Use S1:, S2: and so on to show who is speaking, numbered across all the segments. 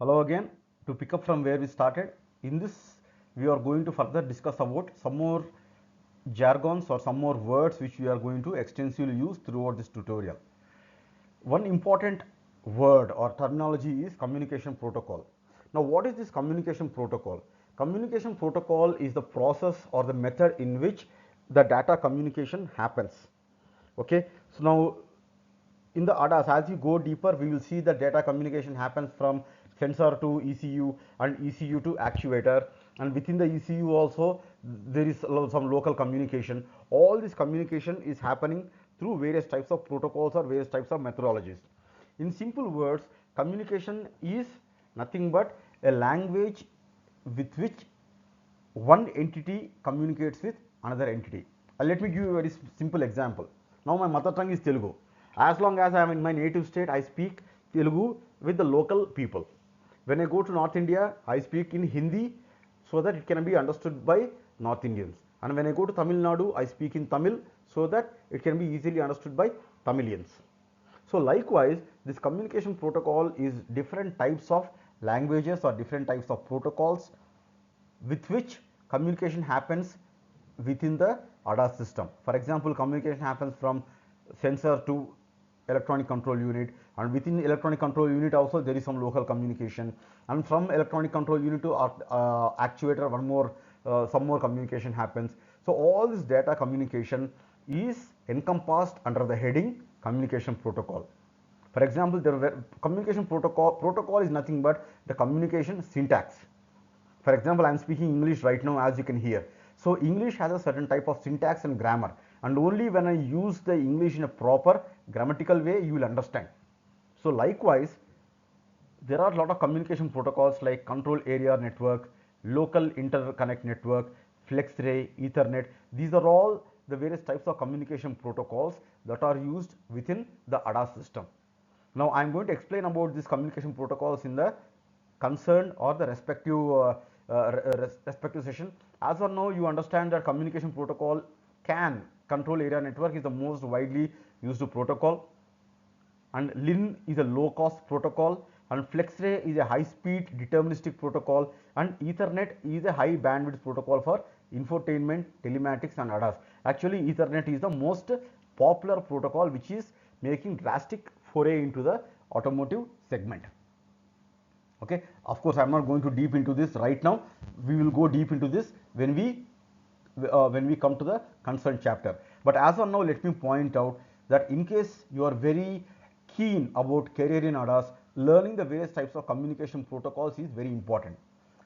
S1: Hello again. To pick up from where we started, in this we are going to further discuss about some more jargons or some more words which we are going to extensively use throughout this tutorial. One important word or terminology is communication protocol. Now, what is this communication protocol? Communication protocol is the process or the method in which the data communication happens. Okay, so now in the ADAS, as you go deeper, we will see that data communication happens from sensor to ECU and ECU to actuator, and within the ECU also there is some local communication. All this communication is happening through various types of protocols or various types of methodologies. In simple words, communication is nothing but a language with which one entity communicates with another entity. Let me give you a very simple example. Now my mother tongue is Telugu. As long as I am in my native state, I speak Telugu with the local people. When I go to North India, I speak in Hindi so that it can be understood by North Indians. And when I go to Tamil Nadu, I speak in Tamil so that it can be easily understood by Tamilians. So likewise, this communication protocol is different types of languages or different types of protocols with which communication happens within the ADAS system. For example, communication happens from sensor to electronic control unit, and within electronic control unit also there is some local communication, and from electronic control unit to actuator some more communication happens. So all this data communication is encompassed under the heading communication protocol. For example, communication protocol is nothing but the communication syntax. For example, I am speaking English right now, as you can hear. So English has a certain type of syntax and grammar, and only when I use the English in a proper grammatical way, you will understand. So likewise, there are a lot of communication protocols like control area network, local interconnect network, FlexRay, Ethernet. These are all the various types of communication protocols that are used within the ADAS system. Now I am going to explain about these communication protocols in the concerned or the respective session. As of now, you understand that communication protocol control area network is the most widely used protocol, and LIN is a low cost protocol, and FlexRay is a high speed deterministic protocol, and Ethernet is a high bandwidth protocol for infotainment, telematics and ADAS. Actually, Ethernet is the most popular protocol which is making drastic foray into the automotive segment. Okay, of course I am not going to deep into this right now. We will go deep into this when we come to the concerned chapter. But as of now, let me point out that in case you are very keen about career in ADAS, learning the various types of communication protocols is very important,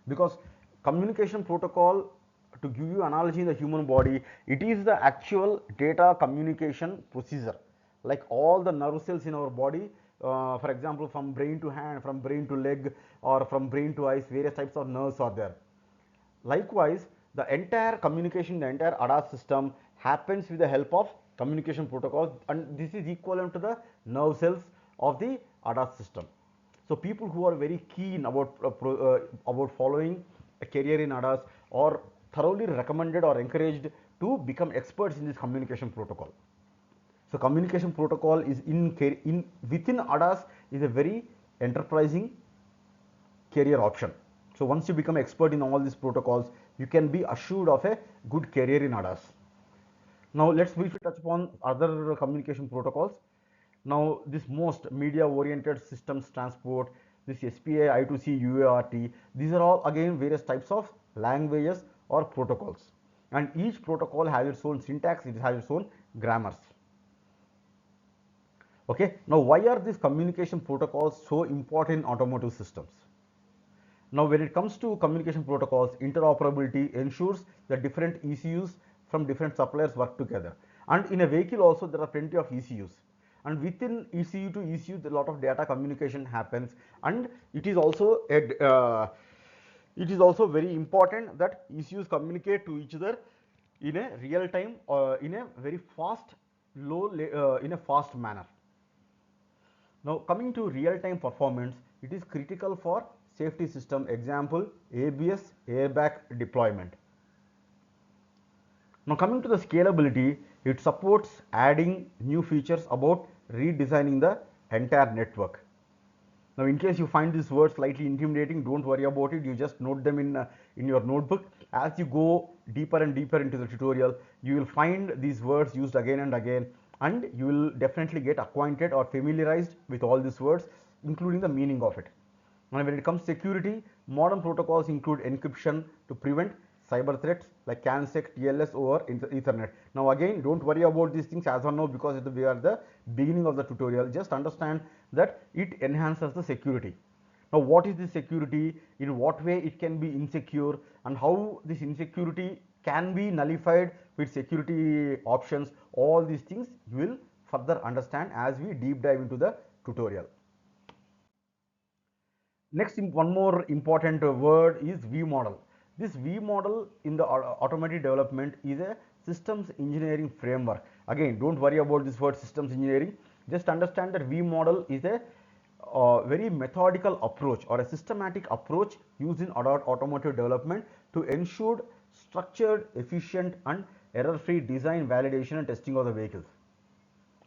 S1: because communication protocol, to give you analogy in the human body, it is the actual data communication procedure. Like all the nerve cells in our body, for example, from brain to hand, from brain to leg, or from brain to eyes, various types of nerves are there. Likewise, the entire communication, the entire ADAS system happens with the help of communication protocols, and this is equivalent to the nerve cells of the ADAS system. So people who are very keen about following a career in ADAS are thoroughly recommended or encouraged to become experts in this communication protocol. So communication protocol is within ADAS is a very enterprising career option. So once you become expert in all these protocols, you can be assured of a good career in ADAS. Now let's briefly touch upon other communication protocols. Now this most media oriented systems transport, this SPA, I2C, UART, these are all again various types of languages or protocols, and each protocol has its own syntax, it has its own grammars. Okay, now why are these communication protocols so important in automotive systems? Now when it comes to communication protocols, interoperability ensures that different ECUs from different suppliers work together, and in a vehicle also there are plenty of ECUs, and within ECU to ECU a lot of data communication happens, and it is also very important that ECUs communicate to each other in a real time or in a very fast in a fast manner. Now coming to real time performance, it is critical for safety system, example ABS, airbag deployment. Now coming to the scalability, it supports adding new features about redesigning the entire network. Now, in case you find these words slightly intimidating, don't worry about it. You just note them in your notebook. As you go deeper and deeper into the tutorial, you will find these words used again and again, and you will definitely get acquainted or familiarized with all these words, including the meaning of it. And when it comes to security, modern protocols include encryption to prevent cyber threats like CANSEC, TLS over Ethernet. Now again, don't worry about these things as of now because we are the beginning of the tutorial. Just understand that it enhances the security. Now what is the security, in what way it can be insecure, and how this insecurity can be nullified with security options, all these things you will further understand as we deep dive into the tutorial. Next, one more important word is V model. This V model in the automotive development is a systems engineering framework. Again, don't worry about this word systems engineering. Just understand that V model is a very methodical approach or a systematic approach used in automotive development to ensure structured, efficient, and error-free design, validation, and testing of the vehicles.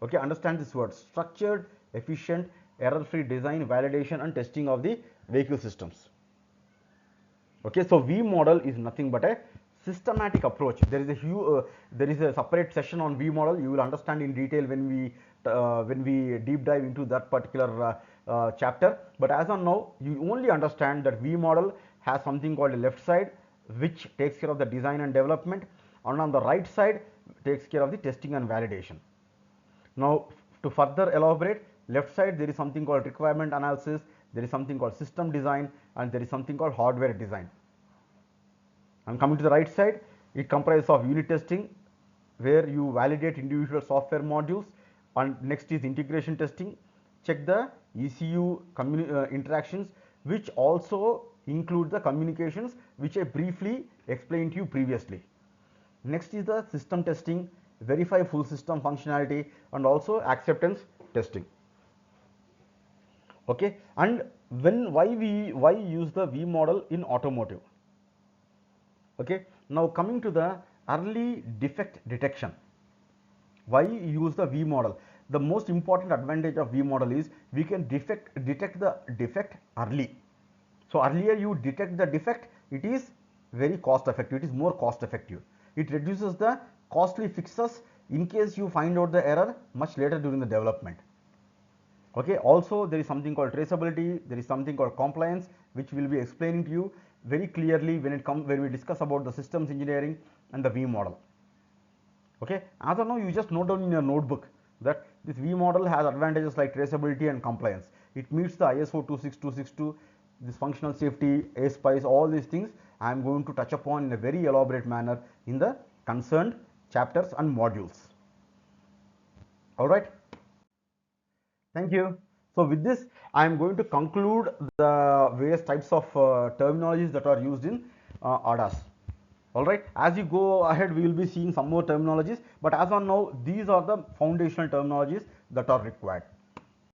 S1: Okay, understand this word: structured, efficient, error-free design, validation, and testing of the vehicle systems. Okay, so V model is nothing but a systematic approach. There is a separate session on V model. You will understand in detail when we deep dive into that particular chapter. But as of now, you only understand that V model has something called a left side, which takes care of the design and development, and on the right side takes care of the testing and validation. Now, to further elaborate, left side there is something called requirement analysis, there is something called system design, and there is something called hardware design. And coming to the right side, it comprises of unit testing, where you validate individual software modules, and next is integration testing, check the ECU interactions, which also include the communications which I briefly explained to you previously. Next is the system testing, verify full system functionality, and also acceptance testing. Okay, and why use the V model in automotive? Okay, now coming to the early defect detection. Why use the V model? The most important advantage of V model is we can detect the defect early. So earlier you detect the defect, it is very cost effective, it is more cost effective. It reduces the costly fixes in case you find out the error much later during the development. Okay, also there is something called traceability, there is something called compliance, which will be explaining to you very clearly when we discuss about the systems engineering and the V model. Okay, as of now you just note down in your notebook that this V model has advantages like traceability and compliance. It meets the ISO 26262, this functional safety, ASPICE, all these things I am going to touch upon in a very elaborate manner in the concerned chapters and modules. All right. Thank you. So with this, I am going to conclude the various types of terminologies that are used in ADAS. All right. As you go ahead, we will be seeing some more terminologies, but as of now, these are the foundational terminologies that are required.